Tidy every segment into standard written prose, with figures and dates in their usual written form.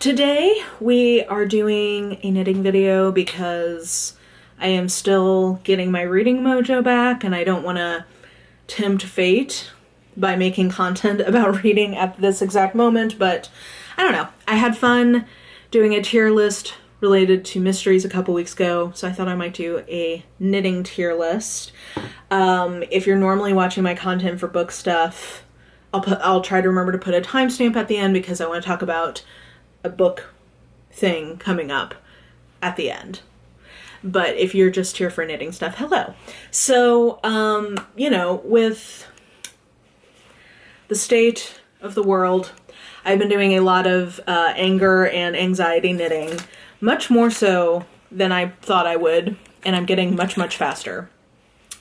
Today we are doing a knitting video because I am still getting my reading mojo back and I don't want to tempt fate by making content about reading at this exact moment, but I don't know. I had fun doing a tier list related to mysteries a couple weeks ago, so I thought I might do a knitting tier list. If you're normally watching my content for book stuff, I'll try to remember to put a timestamp at the end because I want to talk about a book thing coming up at the end. But if you're just here for knitting stuff, hello. So, with the state of the world, I've been doing a lot of anger and anxiety knitting, much more so than I thought I would, and I'm getting much, much faster.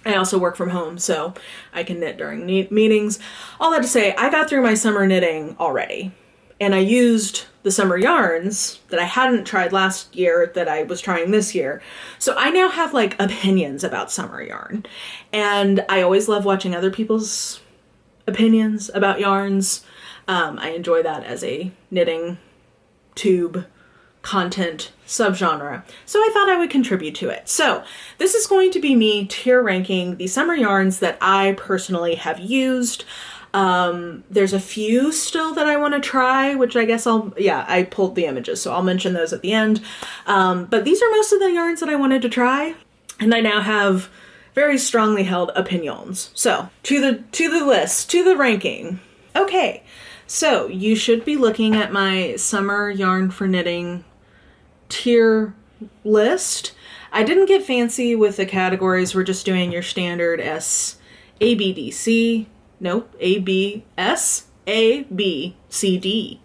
I also work from home, so I can knit during meetings. All that to say, I got through my summer knitting already, and I used the summer yarns that I hadn't tried last year that I was trying this year. So I now have like opinions about summer yarn, and I always love watching other people's opinions about yarns. I enjoy that as a knitting tube content subgenre, so I thought I would contribute to it. So this is going to be me tier ranking the summer yarns that I personally have used. There's a few still that I want to try, which I guess I pulled the images, so I'll mention those at the end. But these are most of the yarns that I wanted to try, and I now have very strongly held opinions. So to the list, to the ranking. Okay, so you should be looking at my summer yarn for knitting tier list. I didn't get fancy with the categories. We're just doing your standard ABDC. Nope, ABS, A, B, C, D.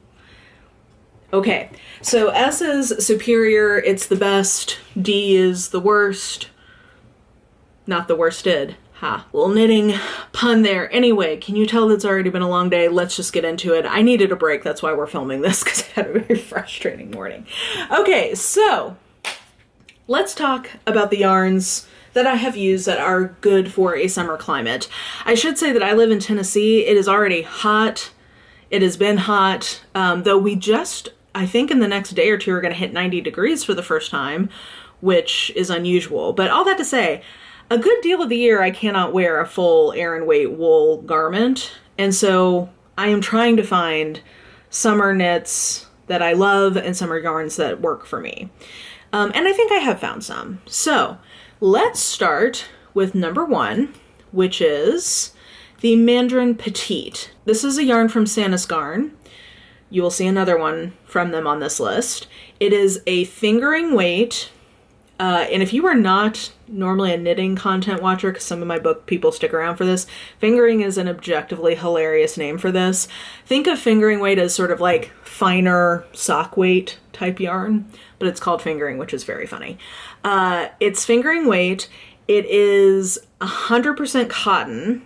Okay, so S is superior, it's the best. D is the worst. Not the worsted. Ha. Little knitting pun there. Anyway, can you tell it's already been a long day? Let's just get into it. I needed a break, that's why we're filming this, because I had a very frustrating morning. Okay, so let's talk about the yarns that I have used that are good for a summer climate. I should say that I live in Tennessee. It is already hot. It has been hot, though we just, I think in the next day or two, are gonna hit 90 degrees for the first time, which is unusual. But all that to say, a good deal of the year I cannot wear a full Aran weight wool garment, and so I am trying to find summer knits that I love and summer yarns that work for me. And I think I have found some. So let's start with number one, which is the Mandarin Petit. This is a yarn from Santa's Garn. You will see another one from them on this list. It is a fingering weight, and if you are not normally a knitting content watcher, because some of my book people stick around for this, fingering is an objectively hilarious name for this. Think of fingering weight as sort of like finer sock weight type yarn, but it's called fingering, which is very funny. It's fingering weight. It is 100% cotton,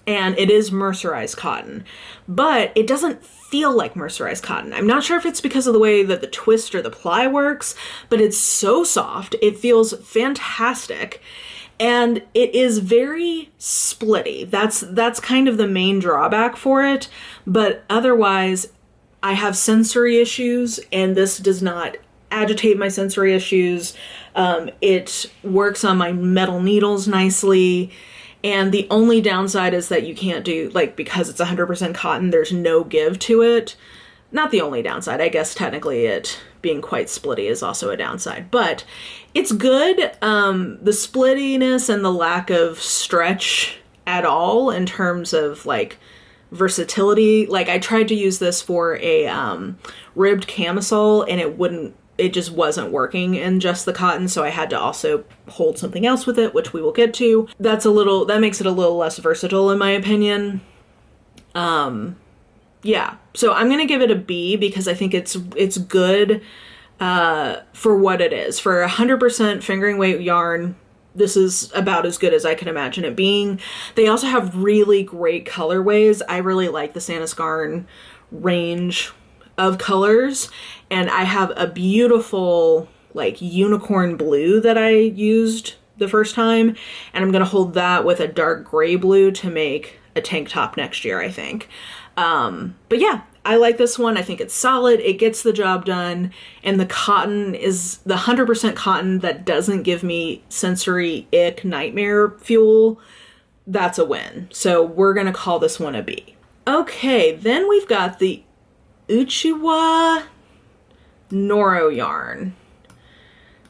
and it is mercerized cotton, but it doesn't feel like mercerized cotton. I'm not sure if it's because of the way that the twist or the ply works, but it's so soft. It feels fantastic, and it is very splitty. That's kind of the main drawback for it, but otherwise I have sensory issues, and this does not agitate my sensory issues. It works on my metal needles nicely, and the only downside is that you can't do, like, because it's 100% cotton, there's no give to it. Not the only downside, I guess technically it being quite splitty is also a downside, but it's good. The splittiness and the lack of stretch at all in terms of like versatility. Like I tried to use this for a ribbed camisole, and it just wasn't working in just the cotton, so I had to also hold something else with it, which we will get to. That makes it a little less versatile in my opinion. Yeah, so I'm gonna give it a B because I think it's good for what it is. For 100% fingering weight yarn, this is about as good as I can imagine it being. They also have really great colorways. I really like the Santa's Garn range of colors, and I have a beautiful like unicorn blue that I used the first time, and I'm gonna hold that with a dark gray blue to make a tank top next year, I think. But yeah, I like this one. I think it's solid. It gets the job done. And the cotton is the 100% cotton that doesn't give me sensory ick nightmare fuel. That's a win. So we're going to call this one a B. Okay, then we've got the Uchiwa Noro yarn.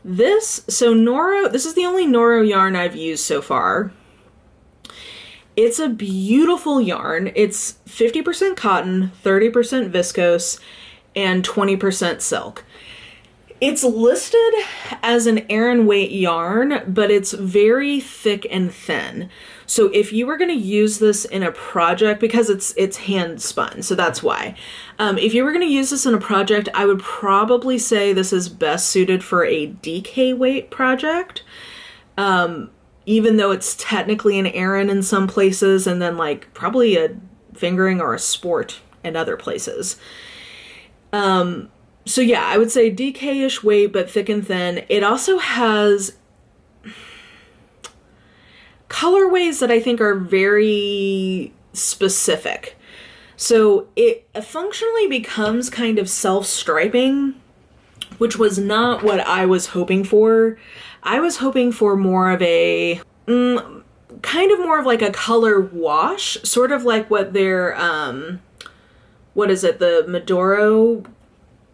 This is the only Noro yarn I've used so far. It's a beautiful yarn. It's 50% cotton, 30% viscose, and 20% silk. It's listed as an Aran weight yarn, but it's very thick and thin. So if you were going to use this in a project, because it's hand spun, so that's why. If you were going to use this in a project, I would probably say this is best suited for a DK weight project. Even though it's technically an Aran in some places, and then like probably a fingering or a sport in other places. So yeah, I would say DK-ish weight, but thick and thin. It also has colorways that I think are very specific. So it functionally becomes kind of self-striping, which was not what I was hoping for. I was hoping for more of a, kind of more of like a color wash, sort of like what their, what is it, the Medoro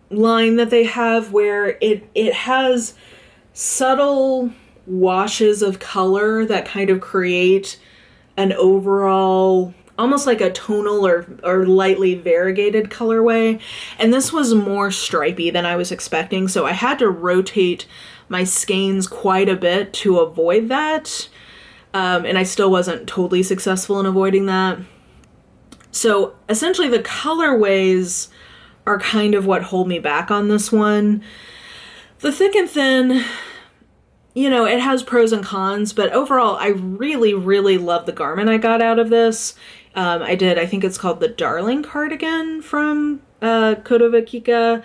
line that they have, where it has subtle washes of color that kind of create an overall, almost like a tonal or lightly variegated colorway. And this was more stripy than I was expecting, so I had to rotate my skeins quite a bit to avoid that. And I still wasn't totally successful in avoiding that. So essentially the colorways are kind of what hold me back on this one. The thick and thin, you know, it has pros and cons, but overall I really, really love the garment I got out of this. I think it's called the Darling cardigan from Kodovakika,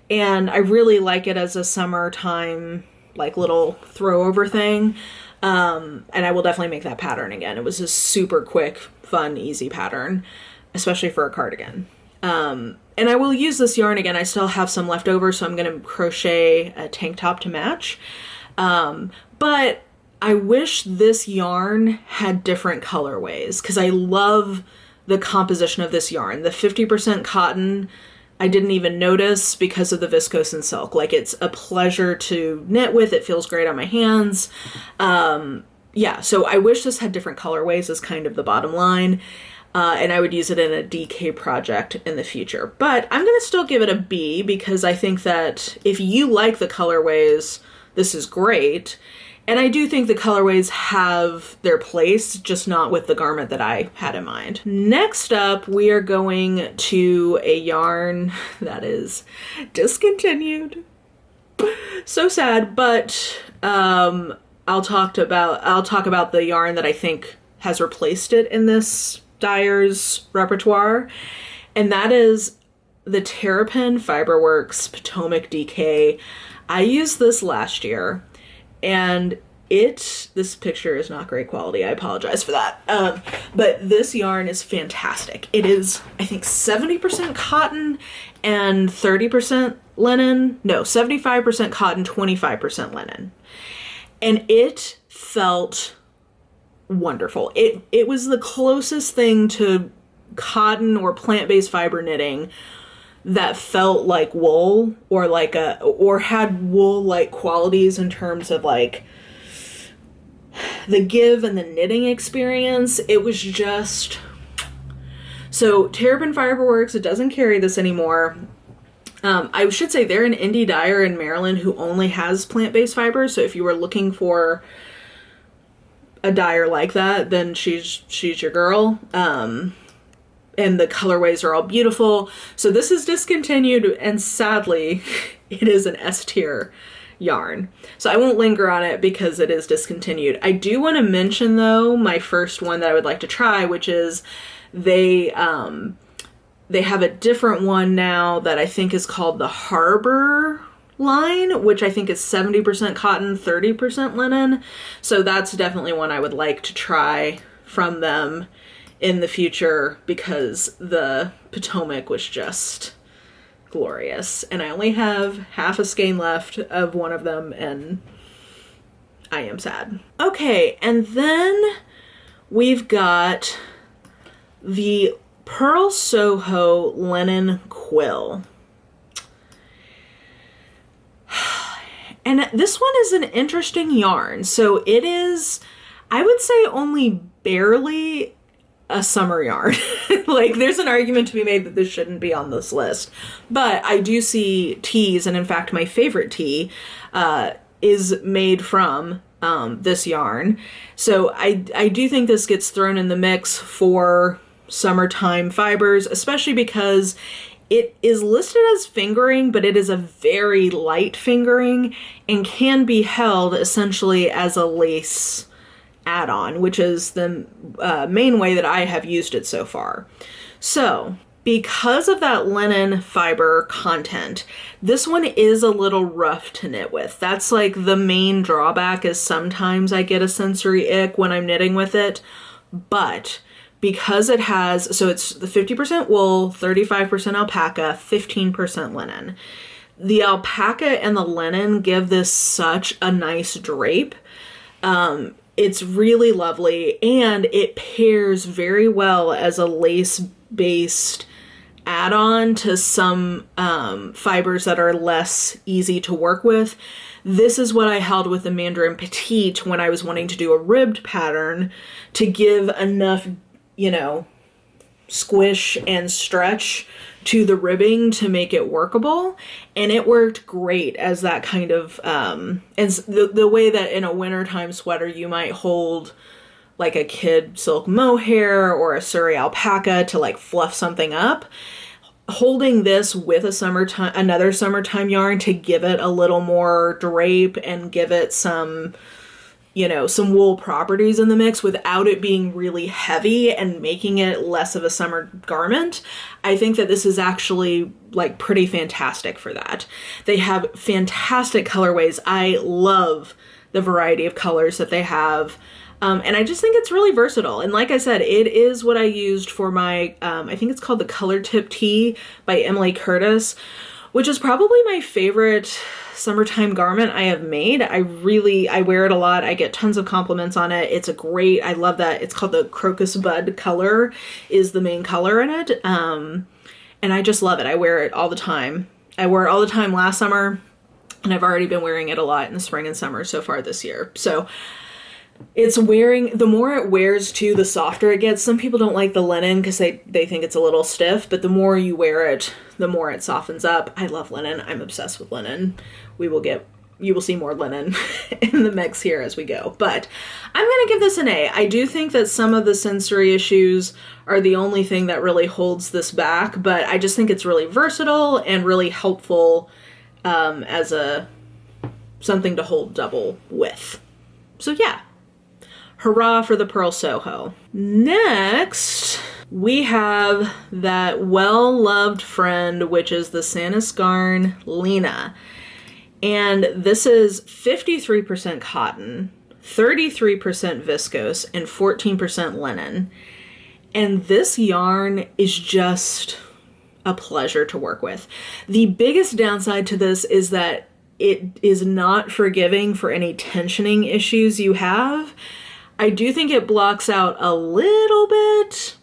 and I really like it as a summertime like little throw over thing. And I will definitely make that pattern again. It was a super quick, fun, easy pattern, especially for a cardigan. And I will use this yarn again. I still have some left over, so I'm going to crochet a tank top to match. But I wish this yarn had different colorways, because I love the composition of this yarn. The 50% cotton, I didn't even notice because of the viscose and silk. Like, it's a pleasure to knit with. It feels great on my hands. Yeah, so I wish this had different colorways is kind of the bottom line. And I would use it in a DK project in the future. But I'm going to still give it a B, because I think that if you like the colorways, this is great. And I do think the colorways have their place, just not with the garment that I had in mind. Next up, we are going to a yarn that is discontinued. So sad, but I'll talk about the yarn that I think has replaced it in this dyer's repertoire, and that is the Terrapin Fiberworks Potomac DK. I used this last year, and this picture is not great quality. I apologize for that. But this yarn is fantastic. It is, I think, 70% cotton and 30% linen. No, 75% cotton, 25% linen. And it felt wonderful. It was the closest thing to cotton or plant-based fiber knitting that felt like wool, or had wool-like qualities in terms of like the give and the knitting experience. It was just so. Terrapin Fiberworks, it doesn't carry this anymore. I should say they're an indie dyer in Maryland who only has plant-based fibers. So if you were looking for a dyer like that, then she's your girl. And the colorways are all beautiful. So this is discontinued, and sadly, it is an S tier yarn. So I won't linger on it because it is discontinued. I do want to mention, though, my first one that I would like to try, which is they have a different one now that I think is called the Harbor line, which I think is 70% cotton, 30% linen. So that's definitely one I would like to try from them in the future because the Potomac was just glorious. And I only have half a skein left of one of them, and I am sad. Okay, and then we've got the Purl Soho Linen Quill. And this one is an interesting yarn. So it is, I would say, only barely a summer yarn. Like, there's an argument to be made that this shouldn't be on this list. But I do see teas, and in fact, my favorite tea is made from this yarn. So I do think this gets thrown in the mix for summertime fibers, especially because it is listed as fingering, but it is a very light fingering and can be held essentially as a lace add-on, which is the main way that I have used it so far. So because of that linen fiber content, this one is a little rough to knit with. That's like the main drawback, is sometimes I get a sensory ick when I'm knitting with it, but because it has, so it's the 50% wool, 35% alpaca, 15% linen. The alpaca and the linen give this such a nice drape. It's really lovely, and it pairs very well as a lace-based add-on to some fibers that are less easy to work with. This is what I held with the Mandarin Petit when I was wanting to do a ribbed pattern to give enough, squish and stretch to the ribbing to make it workable, and it worked great as that kind of and the way that in a wintertime sweater you might hold like a kid silk mohair or a Surrey alpaca to like fluff something up. Holding this with another summertime yarn to give it a little more drape and give it some wool properties in the mix without it being really heavy and making it less of a summer garment, I think that this is actually like pretty fantastic for that. They have fantastic colorways. I love the variety of colors that they have. And I just think it's really versatile. And like I said, it is what I used for my, I think it's called the Color Tip Tee by Emily Curtis, which is probably my favorite summertime garment I have made. I wear it a lot. I get tons of compliments on it. I love that. It's called the Crocus Bud color is the main color in it. And I just love it. I wear it all the time. I wore it all the time last summer, and I've already been wearing it a lot in the spring and summer so far this year. So the more it wears too, the softer it gets. Some people don't like the linen because they think it's a little stiff, but the more you wear it, the more it softens up. I love linen. I'm obsessed with linen. You will see more linen in the mix here as we go, but I'm going to give this an A. I do think that some of the sensory issues are the only thing that really holds this back, but I just think it's really versatile and really helpful as something to hold double with. So yeah. Hurrah for the Purl Soho. Next, we have that well-loved friend, which is the Sanis Garn Lena. And this is 53% cotton, 33% viscose, and 14% linen. And this yarn is just a pleasure to work with. The biggest downside to this is that it is not forgiving for any tensioning issues you have. I do think it blocks out a little bit,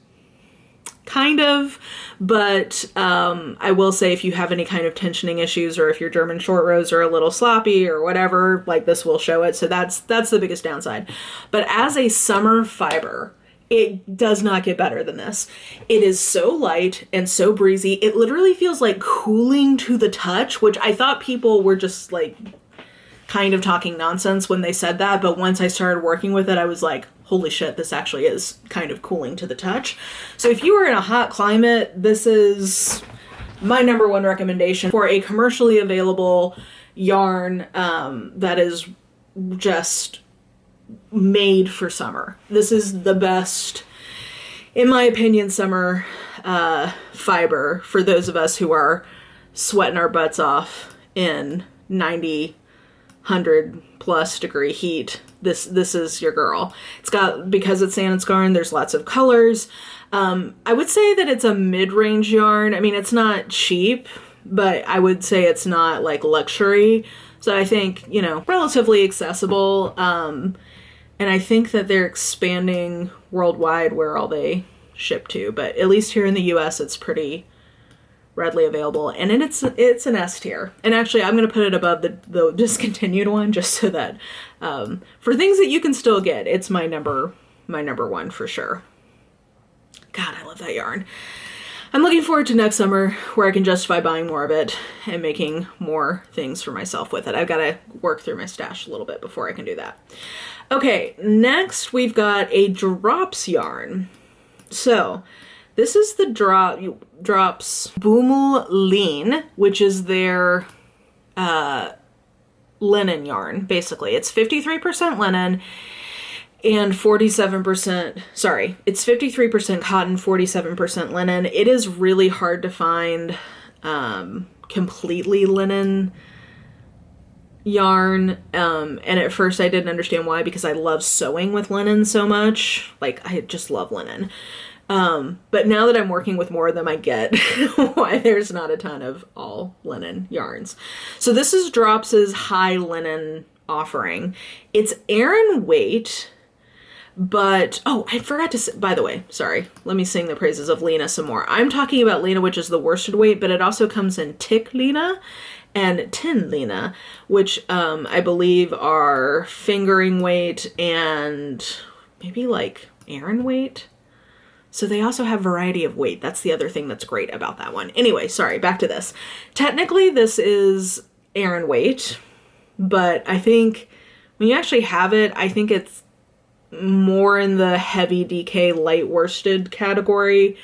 kind of, but I will say if you have any kind of tensioning issues, or if your German short rows are a little sloppy or whatever, like this will show it. So that's the biggest downside. But as a summer fiber, it does not get better than this. It is so light and so breezy. It literally feels like cooling to the touch, which I thought people were just like kind of talking nonsense when they said that, but once I started working with it, I was like, holy shit, this actually is kind of cooling to the touch. So if you are in a hot climate, this is my number one recommendation for a commercially available yarn that is just made for summer. This is the best, in my opinion, summer fiber for those of us who are sweating our butts off in 90, 100+ degree heat, this is your girl. It's got, because it's Sandance Garn, there's lots of colors. I would say that it's a mid-range yarn. I mean, it's not cheap, but I would say it's not like luxury. So I think, you know, relatively accessible. And I think that they're expanding worldwide where all they ship to, but at least here in the US, it's pretty readily available. And then it's an S tier. And actually, I'm going to put it above the discontinued one, just so that for things that you can still get, it's my number one for sure. God, I love that yarn. I'm looking forward to next summer where I can justify buying more of it and making more things for myself with it. I've got to work through my stash a little bit before I can do that. Okay, next we've got a drops yarn. So this is the drops Bomull Lin, which is their linen yarn, basically. It's 53% linen and 47%, sorry, it's 53% cotton, 47% linen. It is really hard to find completely linen yarn. And at first I didn't understand why, because I love sewing with linen so much. Like, I just love linen. But now that I'm working with more of them, I get why there's not a ton of all linen yarns. So this is Drops's high linen offering. It's Aran weight, but, oh, I forgot to say, by the way, sorry, let me sing the praises of Lena some more. I'm talking about Lena, which is the worsted weight, but it also comes in Tick Lena and Tin Lena, which I believe are fingering weight and maybe like Aran weight. So they also have variety of weight. That's the other thing that's great about that one. Anyway, sorry, back to this. Technically, this is Aran weight, but I think when you actually have it, I think it's more in the heavy DK light worsted category.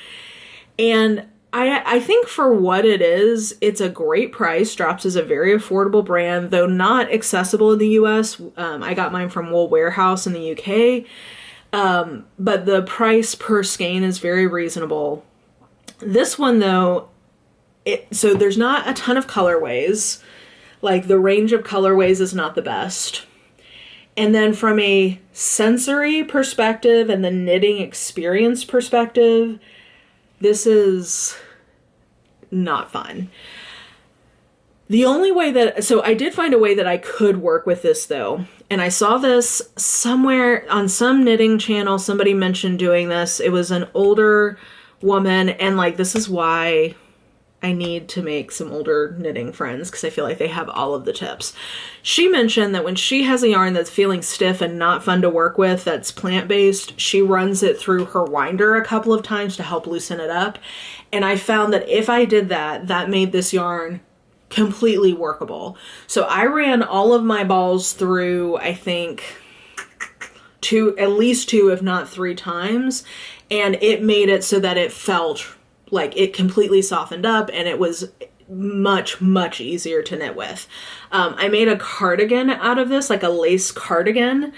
And I think for what it is, it's a great price. Drops is a very affordable brand, though not accessible in the US. I got mine from Wool Warehouse in the UK. But the price per skein is very reasonable. This one though, so there's not a ton of colorways. Like, the range of colorways is not the best. And then from a sensory perspective and the knitting experience perspective, this is not fun. The only way that, so I did find a way that I could work with this though. And I saw this somewhere on some knitting channel. Somebody mentioned doing this. It was an older woman. And like, this is why I need to make some older knitting friends, because I feel like they have all of the tips. She mentioned that when she has a yarn that's feeling stiff and not fun to work with, that's plant-based, she runs it through her winder a couple of times to help loosen it up. And I found that if I did that, that made this yarn completely workable. So I ran all of my balls through, I think, at least two, if not three times. And it made it so that it felt like it completely softened up, and it was much, much easier to knit with. I made a cardigan out of this, like a lace cardigan.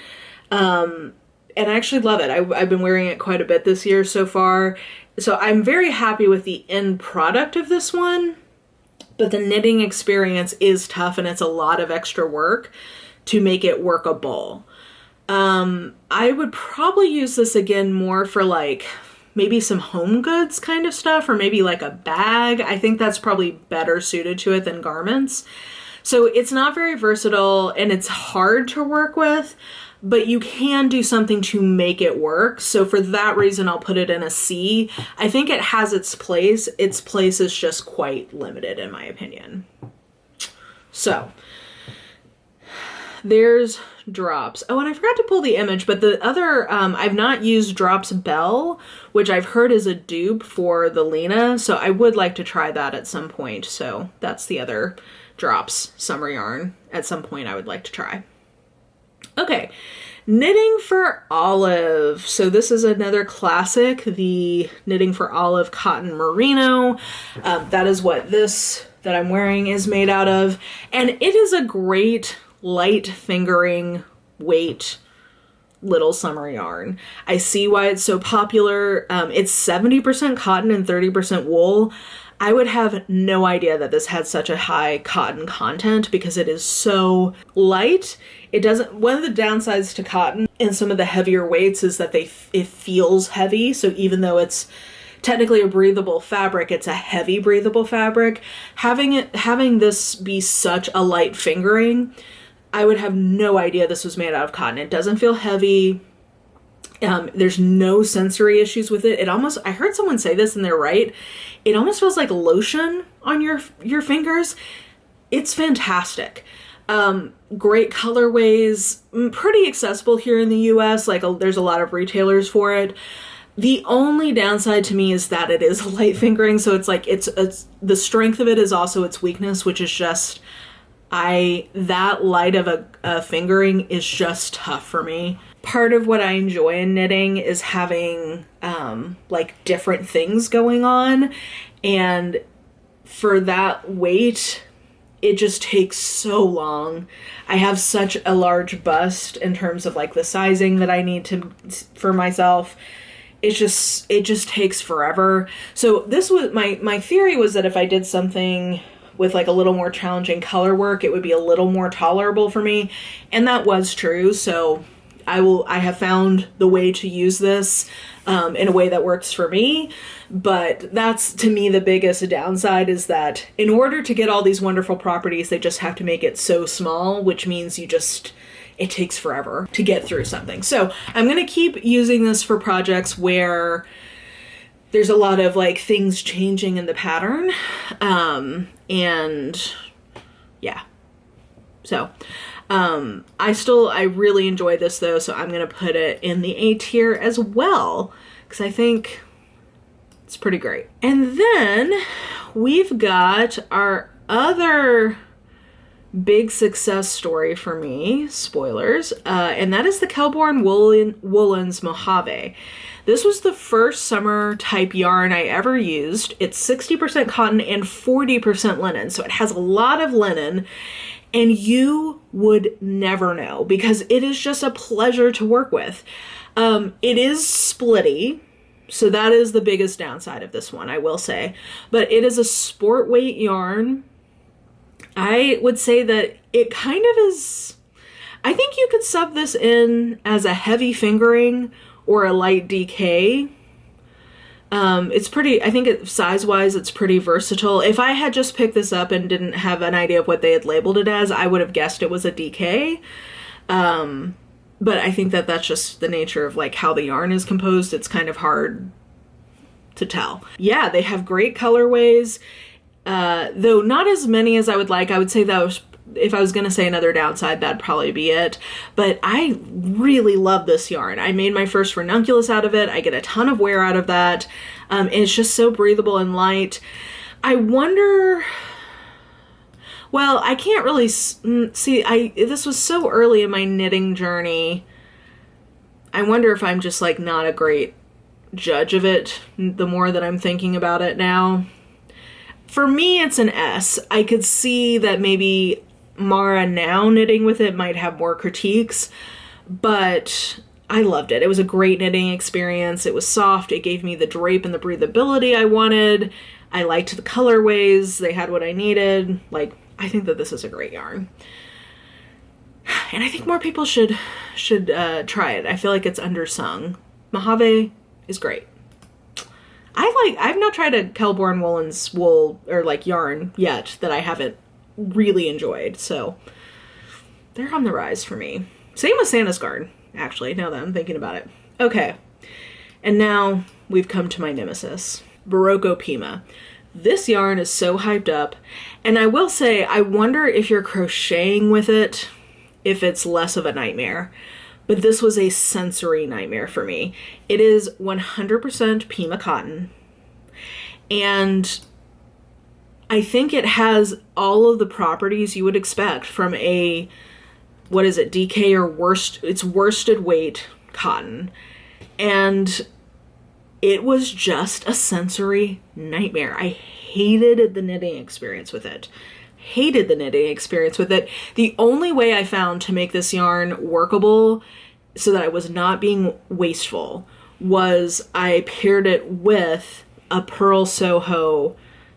And I actually love it. I've been wearing it quite a bit this year so far. So I'm very happy with the end product of this one, but the knitting experience is tough, and it's a lot of extra work to make it workable. I would probably use this again more for like maybe some home goods kind of stuff, or maybe like a bag. I think that's probably better suited to it than garments. So it's not very versatile and it's hard to work with, but you can do something to make it work. So for that reason, I'll put it in a C. I think it has its place. Its place is just quite limited in my opinion. So there's Drops. Oh, and I forgot to pull the image, but the other, I've not used Drops Bell, which I've heard is a dupe for the Lena, so I would like to try that at some point. So that's the other Drops summer yarn at some point I would like to try. Okay, Knitting for Olive. So this is another classic, the Knitting for Olive Cotton Merino. That is what this that I'm wearing is made out of, and it is a great light fingering weight little summer yarn. I see why it's so popular. It's 70% cotton and 30% wool. I would have no idea that this had such a high cotton content because it is so light. It doesn't, one of the downsides to cotton and some of the heavier weights is that it feels heavy. So even though it's technically a breathable fabric, it's a heavy breathable fabric. Having this be such a light fingering, I would have no idea this was made out of cotton. It doesn't feel heavy. There's no sensory issues with it. It almost, I heard someone say this and they're right. It almost feels like lotion on your fingers. It's fantastic. Great colorways, pretty accessible here in the US. Like there's a lot of retailers for it. The only downside to me is that it is light fingering. So it's like, it's the strength of it is also its weakness, which is just, that light of a fingering is just tough for me. Part of what I enjoy in knitting is having like different things going on, and for that weight, it just takes so long. I have such a large bust in terms of like the sizing that I need for myself. It just takes forever. So this was my theory was that if I did something with like a little more challenging color work, it would be a little more tolerable for me. And that was true. So I have found the way to use this in a way that works for me. But that's, to me, the biggest downside is that in order to get all these wonderful properties, they just have to make it so small, which means it takes forever to get through something. So I'm going to keep using this for projects where there's a lot of like things changing in the pattern. And yeah, so I really enjoy this though, so I'm gonna put it in the A tier as well, because I think it's pretty great. And then we've got our other big success story for me, spoilers, and that is the Kelbourne Woolens Mojave. This was the first summer type yarn I ever used. It's 60% cotton and 40% linen, so it has a lot of linen, and you would never know because it is just a pleasure to work with. It is splitty, so that is the biggest downside of this one, I will say, but it is a sport weight yarn. I would say that it kind of is, I think you could sub this in as a heavy fingering or a light DK. It's pretty, I think size-wise, it's pretty versatile. If I had just picked this up and didn't have an idea of what they had labeled it as, I would have guessed it was a DK. But I think that that's just the nature of like how the yarn is composed. It's kind of hard to tell. Yeah, they have great colorways, though not as many as I would like. I would say that was, if I was going to say another downside, that'd probably be it. But I really love this yarn. I made my first ranunculus out of it. I get a ton of wear out of that. And it's just so breathable and light. I wonder, well, I can't really see, this was so early in my knitting journey. I wonder if I'm just like not a great judge of it the more that I'm thinking about it now. For me, it's an S. I could see that maybe Mara now knitting with it might have more critiques, but I loved it. It was a great knitting experience. It was soft. It gave me the drape and the breathability I wanted. I liked the colorways. They had what I needed. Like, I think that this is a great yarn. And I think more people should try it. I feel like it's undersung. Mojave is great. I've not tried a Kelbourne Woolens wool or like yarn yet that I haven't really enjoyed, so they're on the rise for me. Same with Santa's Garn, actually, now that I'm thinking about it. Okay, and now we've come to my nemesis, Berroco Pima. This yarn is so hyped up, and I will say, I wonder if you're crocheting with it, if it's less of a nightmare. But this was a sensory nightmare for me. It is 100% Pima cotton, and I think it has all of the properties you would expect from a, what is it, DK or it's worsted weight cotton. And it was just a sensory nightmare. I hated the knitting experience with it. The only way I found to make this yarn workable so that I was not being wasteful, was I paired it with a Purl Soho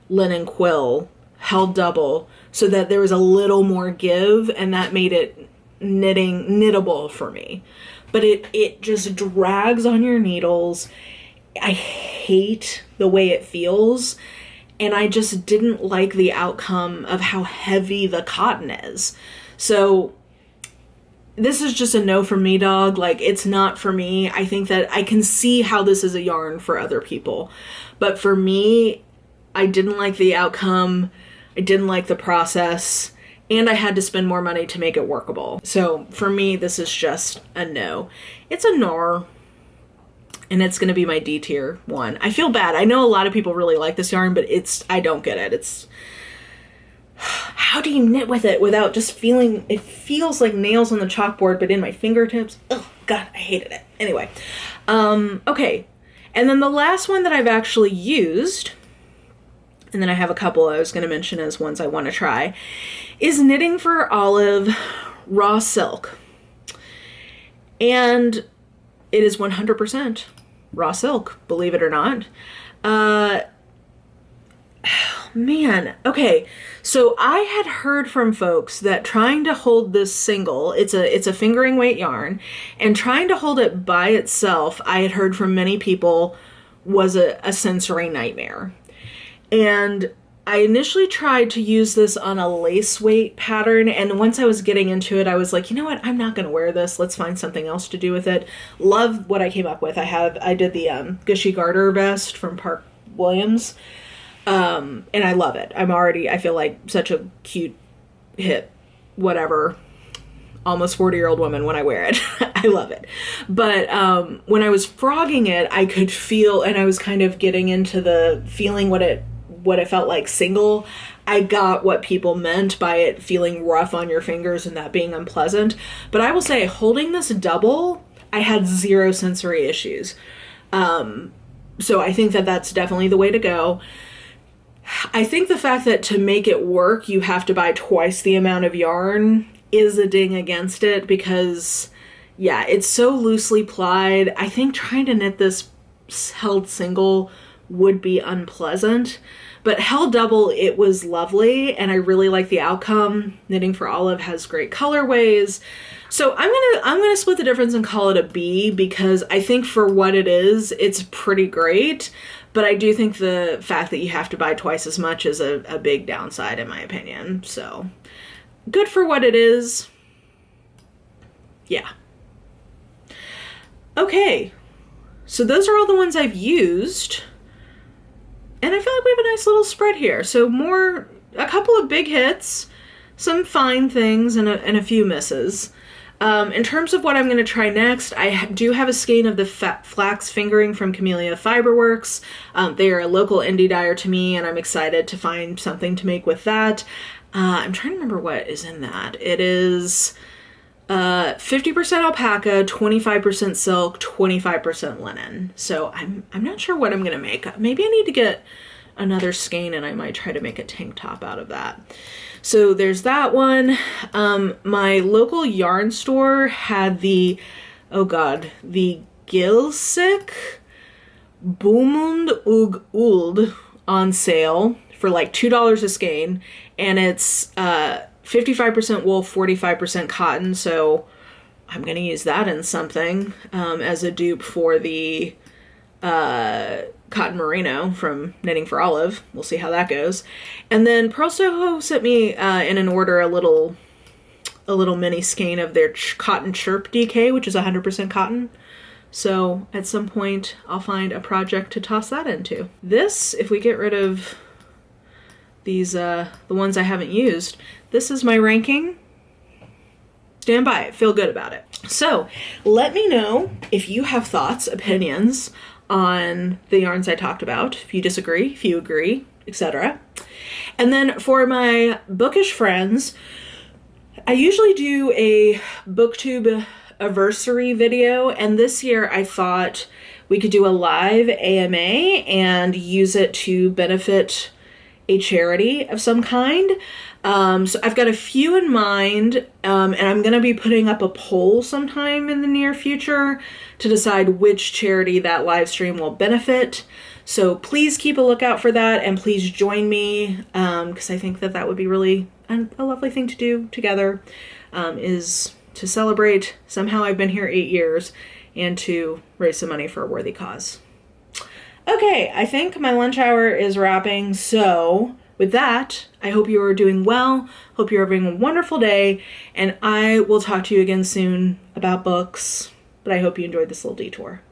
linen quill held double so that there was a little more give, and that made it knittable for me. But it just drags on your needles. I hate the way it feels, and I just didn't like the outcome of how heavy the cotton is. So this is just a no from me, dog. Like, it's not for me. I think that I can see how this is a yarn for other people, but for me, I didn't like the outcome. I didn't like the process, and I had to spend more money to make it workable. So for me, this is just a no. It's a Nor, and it's going to be my D tier one. I feel bad. I know a lot of people really like this yarn, but I don't get it. It's, how do you knit with it without just feeling, it feels like nails on the chalkboard, but in my fingertips? Oh God, I hated it. Anyway, okay. And then the last one that I've actually used, and then I have a couple I was going to mention as ones I want to try, is Knitting for Olive Raw Silk. And it is 100% raw silk, believe it or not. Man, okay. So I had heard from folks that trying to hold this single, it's a fingering weight yarn, and trying to hold it by itself, I had heard from many people, was a sensory nightmare. And I initially tried to use this on a lace weight pattern, and once I was getting into it, I was like, you know what, I'm not going to wear this. Let's find something else to do with it. Love what I came up with. I did the Gushy Garter vest from Park Williams, and I love it. I feel like such a cute, hip, whatever, almost 40-year-old woman when I wear it. I love it. But when I was frogging it, I could feel, and I was kind of getting into the feeling what it felt like single. I got what people meant by it feeling rough on your fingers and that being unpleasant. But I will say, holding this double, I had zero sensory issues. So I think that that's definitely the way to go. I think the fact that to make it work, you have to buy twice the amount of yarn is a ding against it, because yeah, it's so loosely plied. I think trying to knit this held single would be unpleasant, but held double, it was lovely, and I really like the outcome. Knitting for Olive has great colorways. So I'm gonna split the difference and call it a B, because I think for what it is, it's pretty great. But I do think the fact that you have to buy twice as much is a big downside in my opinion. So good for what it is. Yeah. Okay. So those are all the ones I've used. And I feel like we have a nice little spread here. So a couple of big hits, some fine things, and a few misses. In terms of what I'm going to try next, I do have a skein of the flax fingering from Camellia Fiberworks. They are a local indie dyer to me, and I'm excited to find something to make with that. I'm trying to remember what is in that. It is 50% alpaca, 25% silk, 25% linen. So I'm not sure what I'm going to make. Maybe I need to get another skein, and I might try to make a tank top out of that. So there's that one. My local yarn store had the Gilsik Bomull Uld on sale for like $2 a skein, and it's 55% wool, 45% cotton, so I'm going to use that in something as a dupe for the Cotton Merino from Knitting for Olive. We'll see how that goes. And then Purl Soho sent me in an order a little mini skein of their Cotton Chirp DK, which is 100% cotton. So at some point I'll find a project to toss that into. This, if we get rid of these, the ones I haven't used, this is my ranking. Stand by it, feel good about it. So let me know if you have thoughts, opinions on the yarns I talked about, if you disagree, if you agree, etc. And then for my bookish friends, I usually do a booktube anniversary video, and this year I thought we could do a live AMA and use it to benefit a charity of some kind. So I've got a few in mind, and I'm going to be putting up a poll sometime in the near future to decide which charity that live stream will benefit. So please keep a lookout for that, and please join me, because I think that would be really a lovely thing to do together, is to celebrate somehow I've been here 8 years and to raise some money for a worthy cause. Okay, I think my lunch hour is wrapping, so with that, I hope you are doing well, hope you're having a wonderful day, and I will talk to you again soon about books, but I hope you enjoyed this little detour.